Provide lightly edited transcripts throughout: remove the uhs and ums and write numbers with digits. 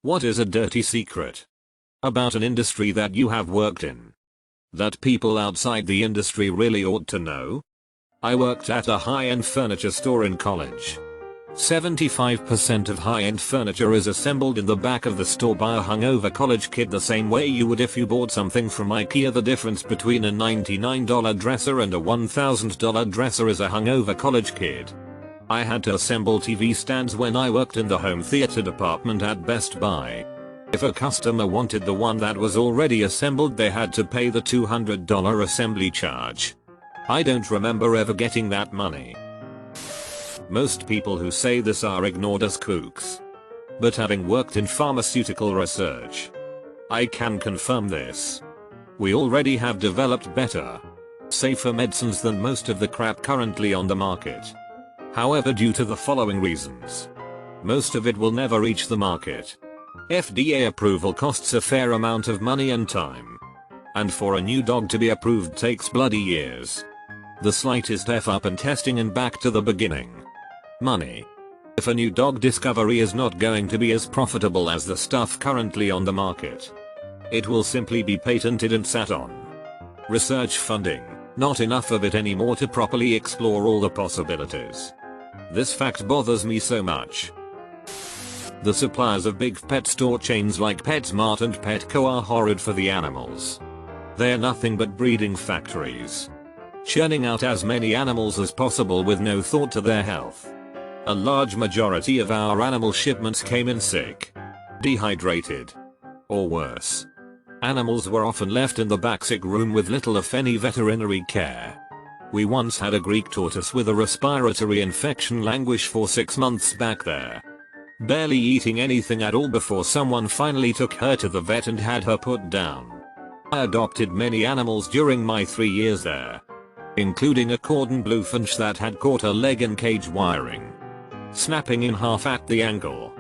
What is a dirty secret about an industry that you have worked in that people outside the industry really ought to know? I worked at a high-end furniture store in college. 75% of high-end furniture is assembled in the back of the store by a hungover college kid, the same way you would if you bought something from IKEA. The difference between a $99 dresser and a $1,000 dresser is a hungover college kid. I had to assemble TV stands when I worked in the home theater department at Best Buy. If a customer wanted the one that was already assembled, they had to pay the $200 assembly charge. I don't remember ever getting that money. Most people who say this are ignored as kooks. But having worked in pharmaceutical research, I can confirm this. We already have developed better, safer medicines than most of the crap currently on the market. However, due to the following reasons, most of it will never reach the market. FDA approval costs a fair amount of money and time. And for a new dog to be approved takes bloody years. The slightest F up and testing and back to the beginning. Money. If a new dog discovery is not going to be as profitable as the stuff currently on the market, it will simply be patented and sat on research funding. Not enough of it anymore to properly explore all the possibilities. This fact bothers me so much. The suppliers of big pet store chains like PetSmart and Petco are horrid for the animals. They're nothing but breeding factories, churning out as many animals as possible with no thought to their health. A large majority of our animal shipments came in sick, dehydrated, or worse. Animals were often left in the back sick room with little if any veterinary care. We once had a Greek tortoise with a respiratory infection languish for 6 months back there, barely eating anything at all before someone finally took her to the vet and had her put down. I adopted many animals during my 3 years there, including a cordon bleu finch that had caught a leg in cage wiring, snapping in half at the ankle,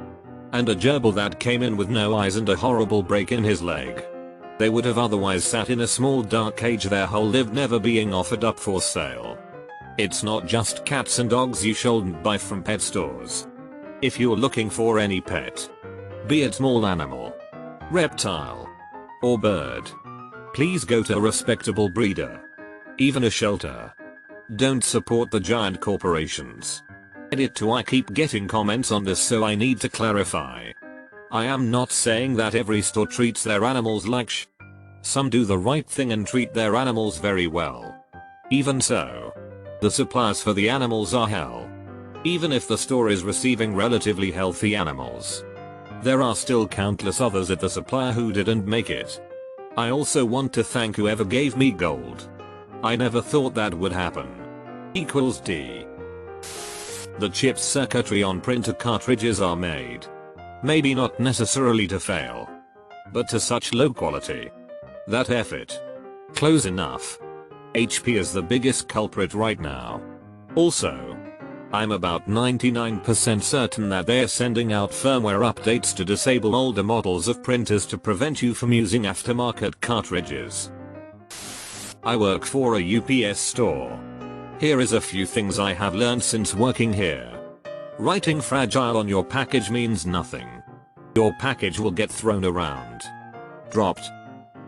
and a gerbil that came in with no eyes and a horrible break in his leg. They would have otherwise sat in a small dark cage their whole life, never being offered up for sale. It's not just cats and dogs you shouldn't buy from pet stores. If you're looking for any pet, be it small animal, reptile, or bird, please go to a respectable breeder. Even a shelter. Don't support the giant corporations. Edit to I keep getting comments on this, so I need to clarify. I am not saying that every store treats their animals like sh. Some do the right thing and treat their animals very well. Even so, the suppliers for the animals are hell. Even if the store is receiving relatively healthy animals, there are still countless others at the supplier who didn't make it. I also want to thank whoever gave me gold. I never thought that would happen. Equals D. The chip circuitry on printer cartridges are made, maybe not necessarily to fail, but to such low quality that effort. Close enough. HP is the biggest culprit right now. Also, I'm about 99% certain that they're sending out firmware updates to disable older models of printers to prevent you from using aftermarket cartridges. I work for a UPS store. Here is a few things I have learned since working here. Writing fragile on your package means nothing. Your package will get thrown around, dropped,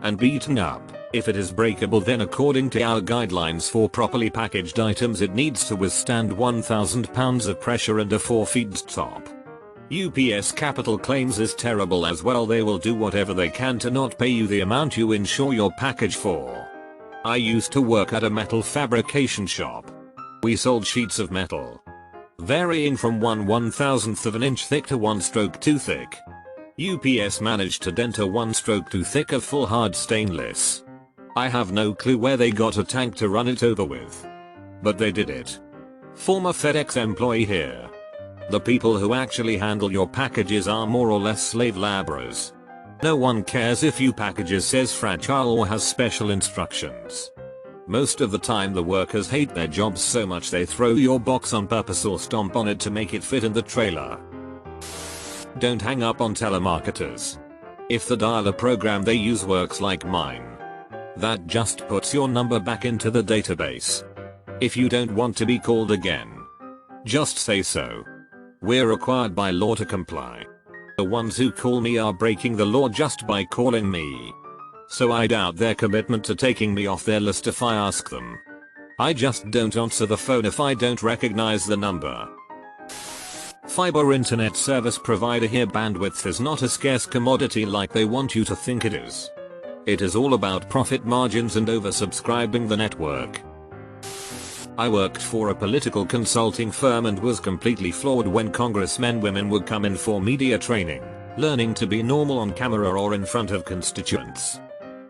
and beaten up. If it is breakable, then according to our guidelines for properly packaged items, it needs to withstand 1,000 pounds of pressure and a 4 feet top. UPS capital claims is terrible as well. They will do whatever they can to not pay you the amount you insure your package for. I used to work at a metal fabrication shop. We sold sheets of metal, varying from 1/1000th of an inch thick to 1 stroke too thick. UPS managed to dent a 1 stroke too thick of full hard stainless. I have no clue where they got a tank to run it over with, but they did it. Former FedEx employee here. The people who actually handle your packages are more or less slave laborers. No one cares if your packages says fragile or has special instructions. Most of the time the workers hate their jobs so much they throw your box on purpose or stomp on it to make it fit in the trailer. Don't hang up on telemarketers. If the dialer program they use works like mine, that just puts your number back into the database. If you don't want to be called again, just say so. We're required by law to comply. The ones who call me are breaking the law just by calling me. So I doubt their commitment to taking me off their list if I ask them. I just don't answer the phone if I don't recognize the number. Fiber internet service provider here. Bandwidth is not a scarce commodity like they want you to think it is. It is all about profit margins and oversubscribing the network. I worked for a political consulting firm and was completely floored when congressmen women would come in for media training, learning to be normal on camera or in front of constituents.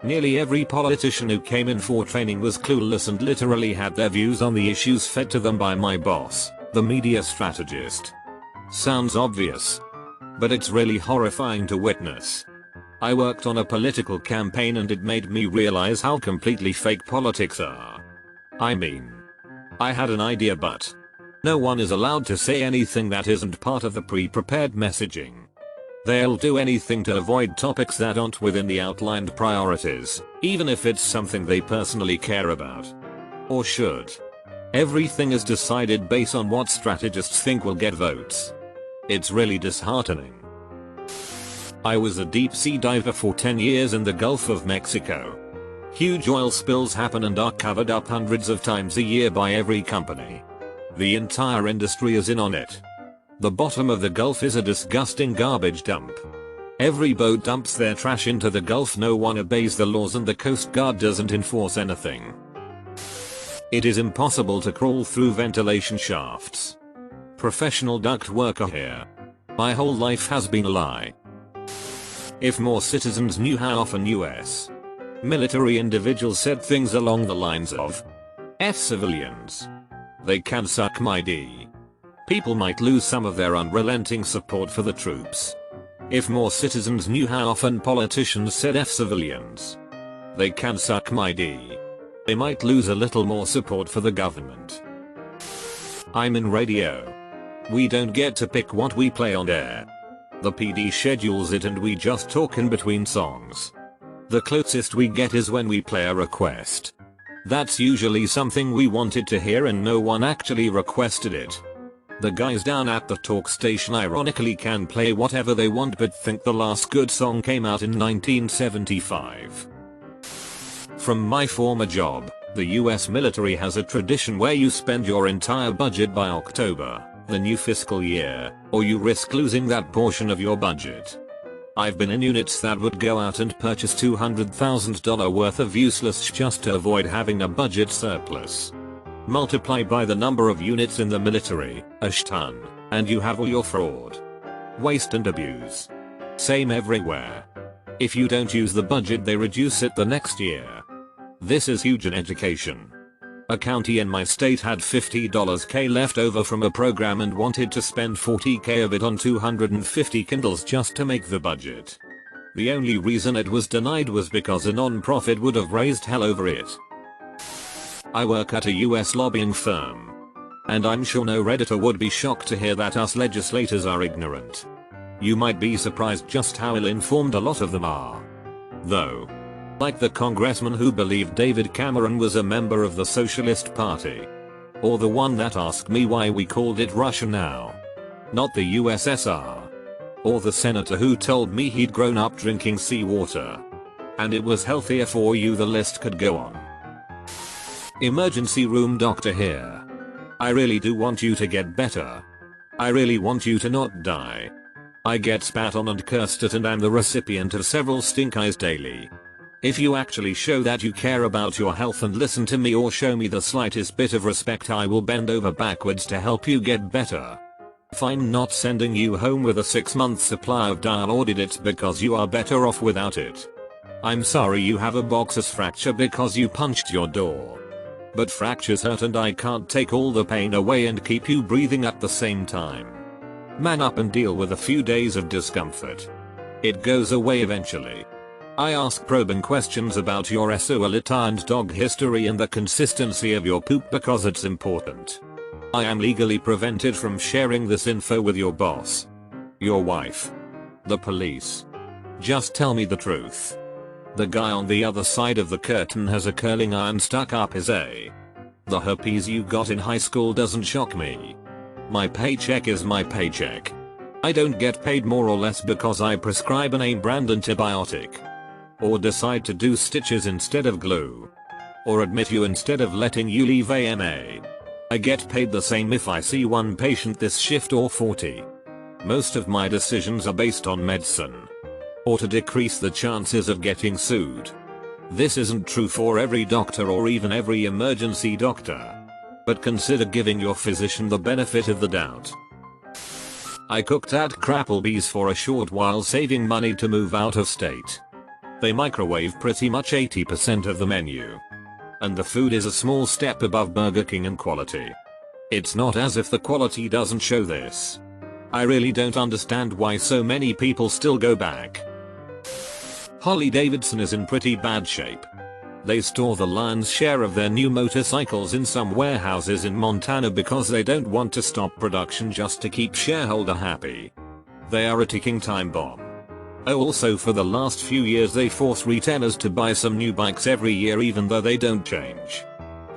Nearly every politician who came in for training was clueless and literally had their views on the issues fed to them by my boss, the media strategist. Sounds obvious, but it's really horrifying to witness. I worked on a political campaign and it made me realize how completely fake politics are. I mean, I had an idea, but no one is allowed to say anything that isn't part of the pre-prepared messaging. They'll do anything to avoid topics that aren't within the outlined priorities, even if it's something they personally care about. Or should. Everything is decided based on what strategists think will get votes. It's really disheartening. I was a deep sea diver for 10 years in the Gulf of Mexico. Huge oil spills happen and are covered up hundreds of times a year by every company. The entire industry is in on it. The bottom of the Gulf is a disgusting garbage dump. Every boat dumps their trash into the Gulf. No one obeys the laws and the Coast Guard doesn't enforce anything. It is impossible to crawl through ventilation shafts. Professional duct worker here. My whole life has been a lie. If more citizens knew how often US military individuals said things along the lines of F civilians, they can suck my D, people might lose some of their unrelenting support for the troops. If more citizens knew how often politicians said F civilians, they can suck my D, they might lose a little more support for the government. I'm in radio. We don't get to pick what we play on air. The PD schedules it and we just talk in between songs. The closest we get is when we play a request. That's usually something we wanted to hear and no one actually requested it. The guys down at the talk station ironically can play whatever they want but think the last good song came out in 1975. From my former job, the US military has a tradition where you spend your entire budget by October, the new fiscal year, or you risk losing that portion of your budget. I've been in units that would go out and purchase $200,000 worth of useless sh just to avoid having a budget surplus. Multiply by the number of units in the military, a ton, and you have all your fraud, waste and abuse. Same everywhere. If you don't use the budget they reduce it the next year. This is huge in education. A county in my state had $50K left over from a program and wanted to spend $40K of it on 250 Kindles just to make the budget. The only reason it was denied was because a non-profit would have raised hell over it. I work at a US lobbying firm. And I'm sure no Redditor would be shocked to hear that us legislators are ignorant. You might be surprised just how ill-informed a lot of them are. Though. Like the congressman who believed David Cameron was a member of the Socialist Party. Or the one that asked me why we called it Russia now, not the USSR. Or the senator who told me he'd grown up drinking seawater and it was healthier for you. The list could go on. Emergency room doctor here. I really do want you to get better. I really want you to not die. I get spat on and cursed at and I'm the recipient of several stink eyes daily. If you actually show that you care about your health and listen to me or show me the slightest bit of respect, I will bend over backwards to help you get better. If I'm not sending you home with a 6-month supply of Dialordid, it's because you are better off without it. I'm sorry you have a boxer's fracture because you punched your door. But fractures hurt and I can't take all the pain away and keep you breathing at the same time. Man up and deal with a few days of discomfort. It goes away eventually. I ask probing questions about your SOLITA and dog history and the consistency of your poop because it's important. I am legally prevented from sharing this info with your boss, your wife, the police. Just tell me the truth. The guy on the other side of the curtain has a curling iron stuck up his A. The herpes you got in high school doesn't shock me. My paycheck is my paycheck. I don't get paid more or less because I prescribe a name brand antibiotic. Or decide to do stitches instead of glue. Or admit you instead of letting you leave AMA. I get paid the same if I see one patient this shift or 40. Most of my decisions are based on medicine. Or to decrease the chances of getting sued. This isn't true for every doctor or even every emergency doctor. But consider giving your physician the benefit of the doubt. I cooked at Crapplebee's for a short while saving money to move out of state. They microwave pretty much 80% of the menu. And the food is a small step above Burger King in quality. It's not as if the quality doesn't show this. I really don't understand why so many people still go back. Harley Davidson is in pretty bad shape. They store the lion's share of their new motorcycles in some warehouses in Montana because they don't want to stop production just to keep shareholder happy. They are a ticking time bomb. Oh, also for the last few years they force retailers to buy some new bikes every year even though they don't change.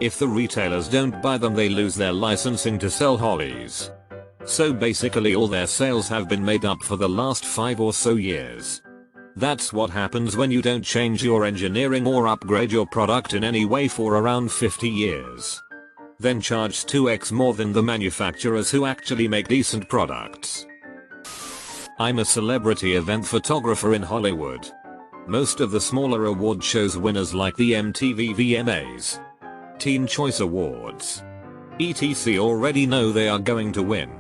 If the retailers don't buy them they lose their licensing to sell Harleys. So basically all their sales have been made up for the last 5 or so years. That's what happens when you don't change your engineering or upgrade your product in any way for around 50 years. Then charge 2x more than the manufacturers who actually make decent products. I'm a celebrity event photographer in Hollywood. Most of the smaller award shows winners like the MTV VMAs, Teen Choice Awards, etc. already know they are going to win.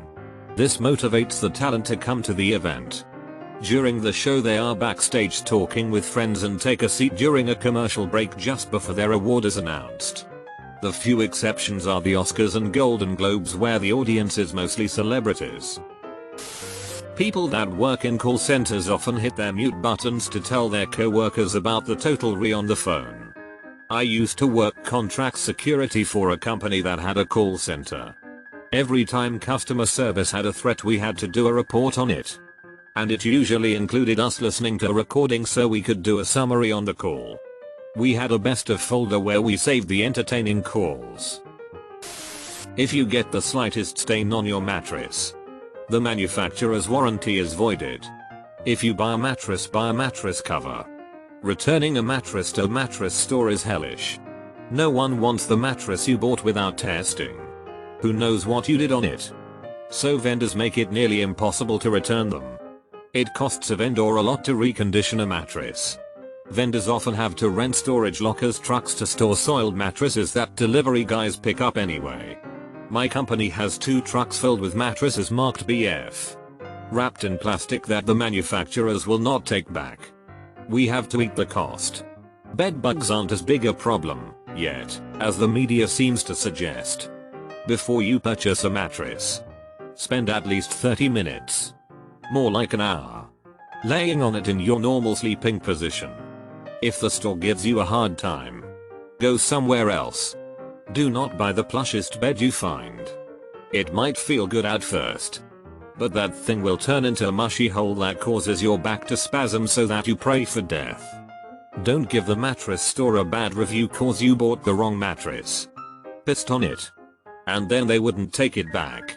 This motivates the talent to come to the event. During the show they are backstage talking with friends and take a seat during a commercial break just before their award is announced. The few exceptions are the Oscars and Golden Globes where the audience is mostly celebrities. People that work in call centers often hit their mute buttons to tell their coworkers about the total re on the phone. I used to work contract security for a company that had a call center. Every time customer service had a threat we had to do a report on it. And it usually included us listening to a recording so we could do a summary on the call. We had a best of folder where we saved the entertaining calls. If you get the slightest stain on your mattress, the manufacturer's warranty is voided. If you buy a mattress cover. Returning a mattress to a mattress store is hellish. No one wants the mattress you bought without testing. Who knows what you did on it? So vendors make it nearly impossible to return them. It costs a vendor a lot to recondition a mattress. Vendors often have to rent storage lockers trucks to store soiled mattresses that delivery guys pick up anyway. My company has 2 trucks filled with mattresses marked BF. Wrapped in plastic that the manufacturers will not take back. We have to eat the cost. Bed bugs aren't as big a problem, yet, as the media seems to suggest. Before you purchase a mattress, spend at least 30 minutes. More like an hour. Laying on it in your normal sleeping position. If the store gives you a hard time, go somewhere else. Do not buy the plushest bed you find. It might feel good at first, but that thing will turn into a mushy hole that causes your back to spasm so that you pray for death. Don't give the mattress store a bad review cause you bought the wrong mattress. Pissed on it. And then they wouldn't take it back.